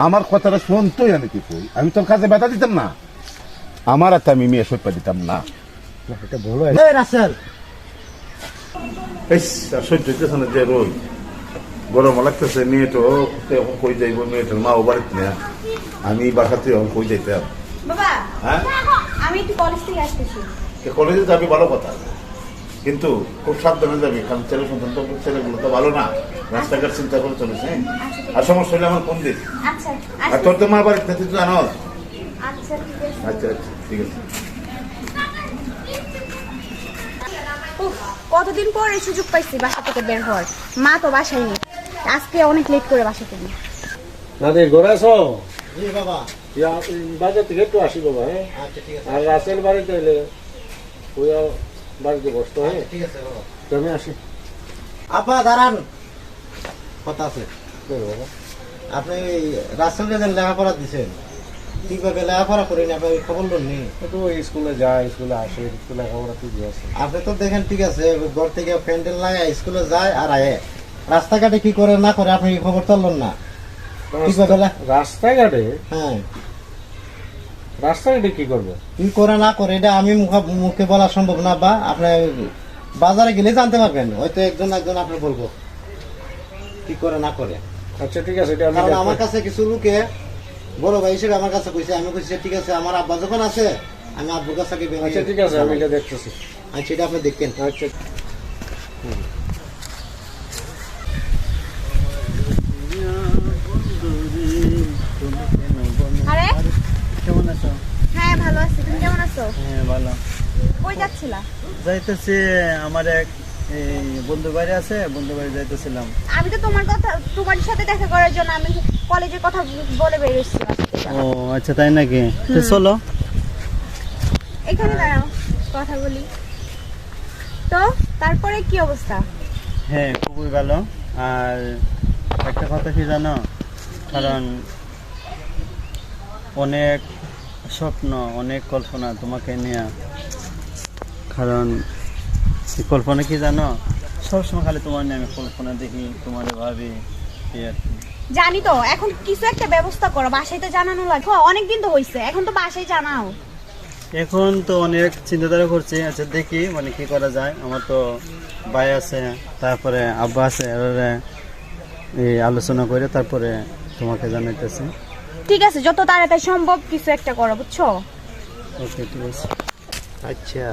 আমার কথাটা শুনতোই আমি কি কই, আমি তোর কাজে বাধা দিতাম না, আমার আর আমি মেয়ে সইপা দিতাম না। এটা বলো এই রাসেল এই সহ্য হইতেছে না যে রোজ গরম লাগতেছে, মেয়েটো কই যাইব, মেয়েটার মা ও বাড়িতে না, আমি বাসাতে কই যাইতাম। বাবা হ্যাঁ আমি একটু কলেজ থেকে আসতেছি। কলেজে যাবি ভালো কথা, কিন্তু খুব সাবধানে যাবি, কারণ ছেলে সন্তান তো ছেলেগুলো তো ভালো না, রাস্তাঘাট চিন্তা করে চলেছে। আর সমস্যা হলে আমার ফোন দিস। আচ্ছা আর তোর তো মা বাড়িতে তুই জানো। আচ্ছা ঠিক আছে। আচ্ছা আচ্ছা ঠিক আছে। উফ, কতদিন পর এই সুযোগ পাইছি বাসা থেকে বের হওয়ার। মা তো বাসায় নেই, আজকে অনেক লেট করে বাসা থেকে। নাদের ঘরে আছো? জি বাবা। বাজার থেকে একটু আসি বাবা। হ্যাঁ আচ্ছা ঠিক আছে। আর রাসেল বাড়িতে এলে ওইও বাড়িতে বসতো। হ্যাঁ ঠিক আছে বাবা। তো আমি আসি। আপা দাঁড়ান, কথা আছে। বলো বাবা। আপনি রাসেলকে যে লেখাপড়া দিচ্ছেন, ঠিকভাবে লেখাপড়া করেন, আপনি খবর নি। তো ওই স্কুলে যায়, স্কুলে আসে, স্কুলে লেখাপড়া ঠিকই আছে। আপনি তো দেখেন ঠিক আছে, ঘর থেকে প্যান্ডেল লাগায় স্কুলে যায় আর আয়ে, রাস্তাঘাটে কি করে না করে আপনি খবর তুললেন না ঠিকভাবে রাস্তাঘাটে? হ্যাঁ রাস্তাঘাটে কি করবে? কি করে না করে এটা আমি মুখে বলা সম্ভব না, বা আপনি বাজারে গেলে জানতে পারবেন, হয়তো একজন আপনি বলবো কি করে না করে। আচ্ছা ঠিক আছে, এটা আমি কারণ দেখবো। আমার কাছে কিছু লোকে বড় ভাই হিসেবে আমার কাছে কইছে, আমি কইছি ঠিক আছে, আমার আব্বা যখন আছে আমি আব্বুর কাছে আচ্ছা ঠিক আছে, আমি এটা দেখতেছি। আচ্ছা এটা আপনি দেখেন। আচ্ছা আরে কেমন আছো? হ্যাঁ ভালো আছি, তুমি কেমন আছো? হ্যাঁ ভালো। কই যাচ্ছিলা? যাইতেছি, আমার এক এই বন্ধু বাড়ি আছে, বন্ধু বাড়ি যাইতেছিলাম। আমি তো তোমার সাথে দেখা করার জন্য আমি কলেজের কথা বলে বের হচ্ছি। ও আচ্ছা তাই নাকি? তো চলো। এখানে দাঁড়াও, কথা বলি। তো তারপরে কি অবস্থা? হ্যাঁ খুবই ভালো। আর একটা কথা কি জানো, কারণ অনেক স্বপ্ন, অনেক কল্পনা তোমাকে নিয়ে। কারণ এই কল্পনা কি জানো, সবসময় খালি তোমার নিয়ে আমি কল্পনা দেখি, তোমার ভাবি, এই আর কি। জানি তো, এখন কিছু একটা ব্যবস্থা করো, বাসায় তো জানানো লাগবে, অনেকদিন তো হইছে, এখন তো বাসায় জানাও। এখন তো অনেক চিন্তাধারা করছি, আচ্ছা দেখি মানে কি করা যায়। আমার তো ভাই আছে, তারপরে আব্বা আছে, এই আলোচনা করে তারপরে তোমাকে জানাইতেছি। ঠিক আছে, যত তাড়াতাড়ি সম্ভব কিছু একটা করো, বুঝছো? ওকে ঠিক আছে। আচ্ছা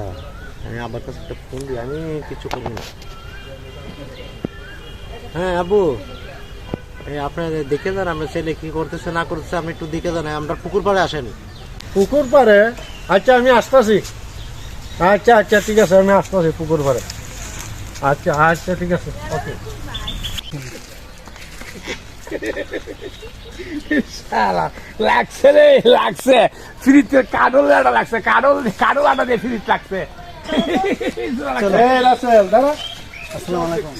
আমি আব্বার কাছে একটা ফোন দিই, আমি কিছু করি না। হ্যাঁ আব্বু, এই আপনার দেখে যান আমরা ছেলে কি করতেছে না করতেছে, আপনি একটু দেখে যান, আমরা পুকুর পাড়ে আসেন। পুকুর পাড়ে? আচ্ছা আমি আসতেছি। আচ্ছা আচ্ছা ঠিক আছে, আমি আসতেছি পুকুর পাড়ে। আচ্ছা আচ্ছা ঠিক আছে, ওকে। লাগছে রে, লাগছে ফ্রিতে কাডল আটা লাগছে, কাডল আটা দিয়ে ফ্রিজ লাগছে। এই রাসেল দাঁড়া। আসসালামু আলাইকুম।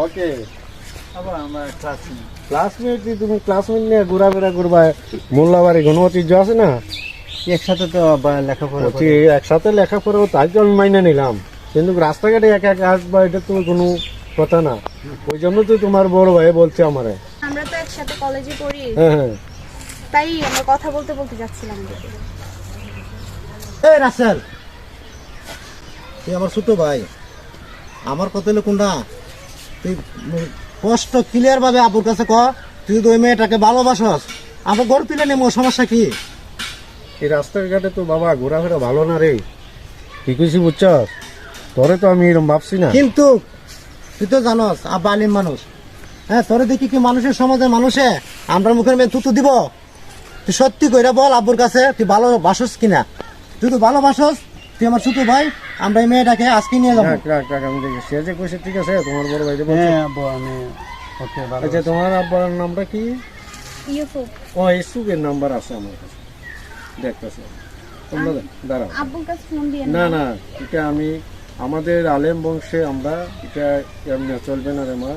ওকে আবার আমার ক্লাসমেট। ক্লাসমেট, তুমি ক্লাসমেট নিয়ে ঘোরাফেরা করবা, মোল্লাবাড়ি ঘন ঐতিহ্য আছে না, একসাথে তো লেখাপড়া অতি একসাথে লেখাপড়া, তাই তো আমি মাইনে নিলাম। কিন্তু রাস্তাঘাটে একা একা আসবা, এটা তো কোনো কথা না। ওই জন্য তো তোমার বড় ভাই বলছে আমারে। আমরা তো একসাথে কলেজে পড়ি, হ্যাঁ হ্যাঁ তাই আমরা কথা বলতে বলতে যাচ্ছিলাম। এই রাসেল, তুই আমার ছোট ভাই, আমার কথা হলো কোনটা, তুই স্পষ্ট ক্লিয়ার ভাবে আব্বুর কাছে ক, তুই তো ওই মেয়েটাকে ভালোবাসস, আমরা গড় তুলে নেবো, সমস্যা কি? এই রাস্তাঘাটে তো বাবা ঘোরাফেরা ভালো না রে, কি কইছি বুঝছস? তোরে তো আমি এরকম ভাবছি না। কিন্তু তুই তো জানস আব্বা আলিম মানুষ, হ্যাঁ তোরে দেখি কি মানুষের সমাজের মানুষে আমরা মুখের মেয়ে তুতু দিব? তুই সত্যি কইরা বল আব্বুর কাছে, তুই ভালোবাসস কিনা? তুই তো ভালোবাসস, তুই আমার ছোট ভাই, আমরা এই মেয়েটাকে আজকে নিয়ে যাবো। আমি দেখি সে যে কইছে ঠিক আছে, তোমার বড় ভাই যে বলছে। হ্যাঁ আব্বু আমি ওকে ভালো। আচ্ছা তোমার আব্বার নামটা কি? ইউসুফ। ও ইসুফের নাম্বার আছে আমার কাছে, দেখতেছে। তোমরা দাঁড়াও। আব্বুর কাছে ফোন দিয়ে না না, এটা আমি আমাদের আলেম বংশে আমরা এটা এমনি চলবে না রে মা।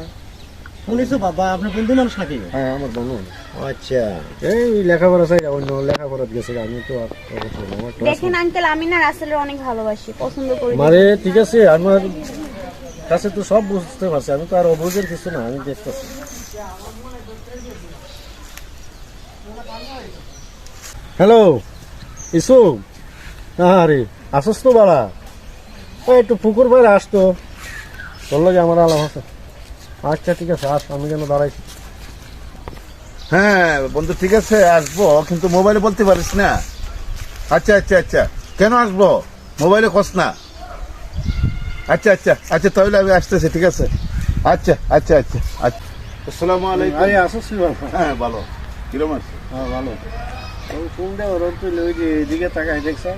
শুনিস বাবা, আপনি বন্ধু মানুষ নাকি? হ্যাঁ আমার বন্ধু। আচ্ছা এই লেখাপড়া চাই, অন্য লেখাপড়া গেছে, আমি তো আর অবশ্যই না, আমার class দেখেন আঙ্কেল, আমি না রাসেলের অনেক ভালোবাসি, পছন্দ করি। মারে ঠিক আছে, আমার কাছে তো সব বুঝতে পারছি, আমি তো আর অবুঝের কিছু না, আমি দেখতেছি। হ্যালো ইসু, আরে আসস তো বাড়া, একটু পুকুর বাইরে আসতো, বললো যে আমার আলাপ আছে। আচ্ছা ঠিক আছে, আস, আমি যেন দাঁড়াইছি। হ্যাঁ বন্ধু ঠিক আছে আসবো, কিন্তু মোবাইলে বলতে পারিস না। আচ্ছা আচ্ছা আচ্ছা, কেন আসবো মোবাইলে কস না? আচ্ছা আচ্ছা আচ্ছা, তাহলে আমি আসতেছি, ঠিক আছে। আচ্ছা আচ্ছা আচ্ছা আচ্ছা, আসসালামু আলাইকুম। আরে আসস বাবা। হ্যাঁ ভালো, কিরম আছে? হ্যাঁ ভালো। কোন দেওয়া রোদ তুলে ওই যে এদিকে তাকাই দেখছেন?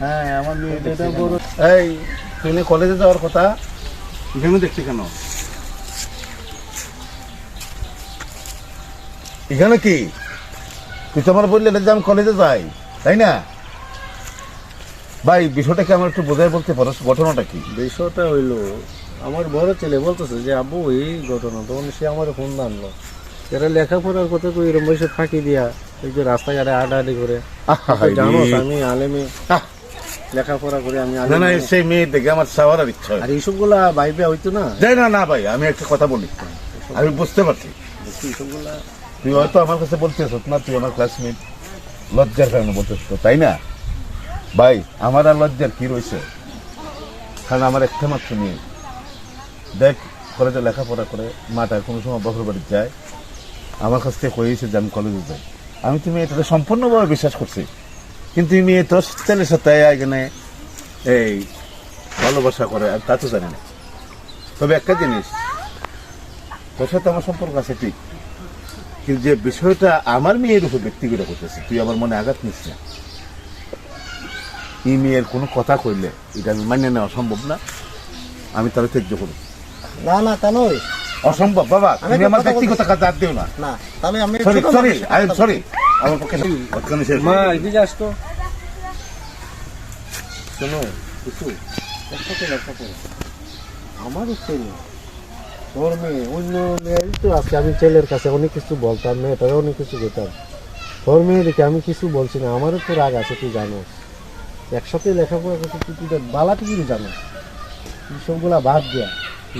হ্যাঁ আমার মেয়ে এটা দেখছি বড়। কেন? এই তুই না কলেজে যাওয়ার কথা, এখানে দেখছি কেন? এখানে কি তুই তো আমার বললে যে আমি কলেজে যাই, তাই না? ভাই বিষয়টা কি আমার একটু বোঝাই বলতে পারো, ঘটনাটা কি? বিষয়টা হইলো, আমার বড় ছেলে বলতেছে যে আব্বু এই ঘটনা, তখন সে আমার ফোন আনলো, এরা লেখাপড়ার কথা কই এরকম বয়সে ফাঁকি দিয়া এই যে রাস্তাঘাটে আডাআডি করে। তুই জানোস আমি আলেমে লেখাপড়া করে, আমি না আলেমে। না, সেই মেয়ে দেখে আমার চাওয়ার আর ইচ্ছা হয়। আর এইসব গুলা ভাইবে হইতো না। যাই না না ভাই, আমি একটা কথা বলি, আমি বুঝতে পারছি এইসব গুলা তুই হয়তো আমার কাছে বলতেছ না, তুই আমার ক্লাসমেট, লজ্জার কারণে বলতেছ তো, তাই না? ভাই আমার আর লজ্জার কি রয়েছে, কারণ আমার একটা মাত্র মেয়ে, দেখ কলেজে লেখাপড়া করে মাটা কোনো সময় বছর বাড়ি যায়, আমার কাছ থেকে কয়েছে যে আমি কলেজে যাই, আমি তুমি এটাতে সম্পূর্ণভাবে বিশ্বাস করছি, কিন্তু এই মেয়ে তোর ছেলের সাথে এখানে এই ভালোবাসা করে, আর তা তো জানি না। তবে একটা জিনিস, তোর সাথে আমার সম্পর্ক আছে ঠিক, কিন্তু যে বিষয়টা আমার মেয়ের উপর ব্যক্তিগত করতেছে, তুই আমার মনে আঘাত নিস না। এই মেয়ের কোনো কথা কইলে এটা আমি মানিয়ে নেওয়া সম্ভব না, আমি তাহলে ত্যায্য করি। না না তা নয়, অসম্ভব বাবা, আমি তুমি একটা আমার কথা ব্যক্তিগত কাজ আর দিও না। না তাহলে আমি সরি ছোট সরি, মানুষ। আই এম সরি, আমার পক্ষে ওখানে শেষ। মা এদিকে আসতো। শোনো কিছু একসাথে লেখাপড়া আমার ছেলে, তোর মেয়ে, অন্য মেয়ে তো আছে, আমি ছেলের কাছে অনেক কিছু বলতাম, মেয়েটারে অনেক কিছু বলতাম, তোর মেয়ে দেখে আমি কিছু বলছি না, আমারও তো রাগ আছে, তুই জানো। একসাথে লেখাপড়া করতে তুই বালাটি কি জানো, সবগুলা বাদ দেয়া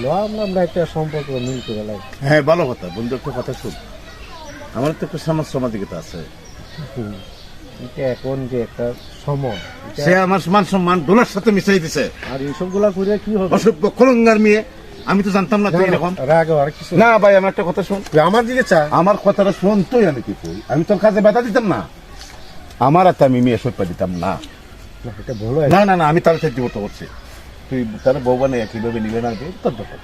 লো, আমরা একটা সম্পর্ক মিল করে লাই। হ্যাঁ ভালো কথা বন্ধু, একটা কথা শুন, আমার তো একটা সামাজিকতা আছে। এটা এখন যে একটা সময়, সে আমার মান সম্মান দোলার সাথে মিশাই দিছে, আর এইসবগুলা করে কি হবে? অসভ্য কলঙ্গার মেয়ে, আমি তো জানতাম না তুই এরকম। রাগ আর কিছু না ভাই, আমার একটা কথা শুন, তুই আমার দিকে চা। আমার কথাটা শুন, তুই আমি কি কই, আমি তোর কাজে বাধা দিতাম না, আমার আর আমি মেয়ে সপ্পা দিতাম না। এটা বলো না না না, আমি তার সাথে জীবত করছি, তুই তার বউ বানিয়ে কিভাবে নিবে না নিবে তোর ব্যাপার,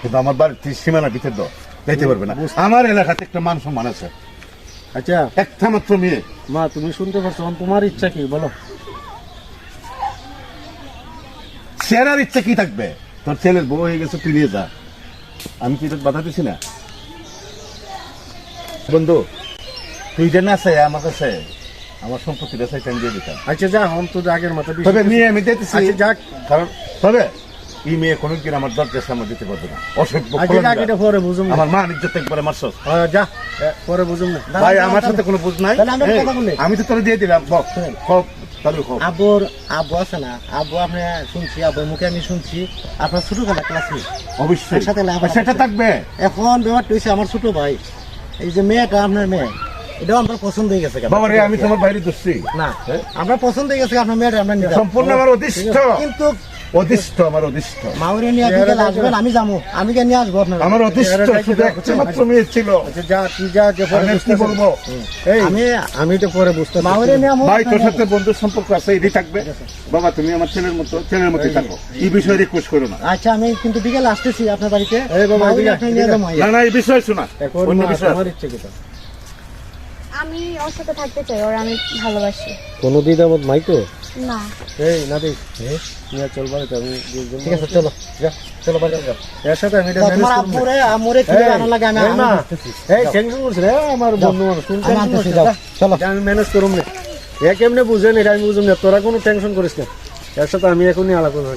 কিন্তু আমার বাড়ির সীমানার ভিতর যাইতে পারবে না। আমার এলাকাতে একটা মান সম্মান আছে, আচ্ছা একটা মাত্র মেয়ে। মা তুমি শুনতে পারছো, তোমার ইচ্ছা কি বলো? সেরার ইচ্ছা কি থাকবে, তোর ছেলের বউ হয়ে গেছে, তুই নিয়ে যা, আমি কি বাধা দিছি না? বন্ধু তুই যে না চাই আমার কাছে আমার সম্পত্তিটা চাই আমি দিয়ে দিতাম, আচ্ছা যা, হম তো আগের মতো তবে মেয়ে আমি দিতেছি। আচ্ছা যাক, কারণ তবে এই মেয়ে কোনোদিন আমার দরজার সামনে দিতে পারবে না, অসভ্য আচ্ছা যাক, এটা পরে বুঝুম না। আমার মান ইজ্জত একবারে মারছস। যা পরে বুঝুম না। ভাই আমার সাথে কোনো বুঝ নাই, তাহলে আমরা এই, কথা বলি। আমি তো তোরে দিয়ে দিলাম, বক খব তাহলে খব। আব্বুর আব্বু আছে না, আব্বু আপনি শুনছি, আব্বুর মুখে আমি শুনছি আপনার ছোটবেলা ক্লাসমেট, অবশ্যই একসাথে লেখাপড়া সেটা থাকবে। এখন ব্যাপারটা হয়েছে আমার ছোট ভাই, এই যে মেয়েটা আপনার মেয়ে, এটাও আমার পছন্দ হয়ে গেছে। বাবা রে, আমি তোমার বাইরে দোষী না, আমরা পছন্দ হয়ে গেছে আপনার মেয়েটা, আমরা নিতাম। সম্পূর্ণ আমার অধিষ্ঠ, কিন্তু অধিষ্ঠ আমার অধিষ্ঠ, মাউরে নিয়ে বিকেলে আসবেন, আমি যাবো, আমি কে নিয়ে আসবো আপনার। আমার অধিষ্ঠ শুধু একটা মাত্র মেয়ে ছিল। আচ্ছা যা, তুই যা, যে পরে আমি কি বুঝতেছি। বলবো, এই আমি তো পরে বুঝতে পারছি। মাউরে নিয়ে আমো ভাই তোর সাথে বন্ধুর সম্পর্ক আছে, এটি থাকবে। বাবা তুমি আমার ছেলের মতো, ছেলের মতোই থাকো, এই বিষয়ে রিকোয়েস্ট করো না। আচ্ছা আমি কিন্তু বিকেলে আসতেছি আপনার বাড়িতে, এই বাবা, মাউরে এদিকে আপনি আয়, নিয়ে এদিকে যাবো। না না, এই বিষয় শোনা, এখন অন্য মা, বিষয় তোমার আছে। ইচ্ছে কি? আমি ওর সাথে থাকতে চাই, ওর আমি ভালোবাসি। কোনো দ্বিধাবোধ নাই তো? না, এই না দেখ, নিয়ে চল বাড়িতে, আমি ঠিক আছে চলো, যা, চলো বাড়ি যা। এর সাথে আমি এটা ম্যানেজ তোমার করব। আব্বুরে আমরে কি বানানো লাগে আমি এই মা, আসতেছি। এই টেনশন করছ রে, আমার বন্ধু মানুষ, তুমি আমি টেনশন আনতেছি, করছ যাও, না। চলো। আমি ম্যানেজ করুম না, এ কেমনে বুঝেন এটা আমি বুঝুম না, তোরা কোনো টেনশন করিস না, এর সাথে আমি এখনই আলাপ করব।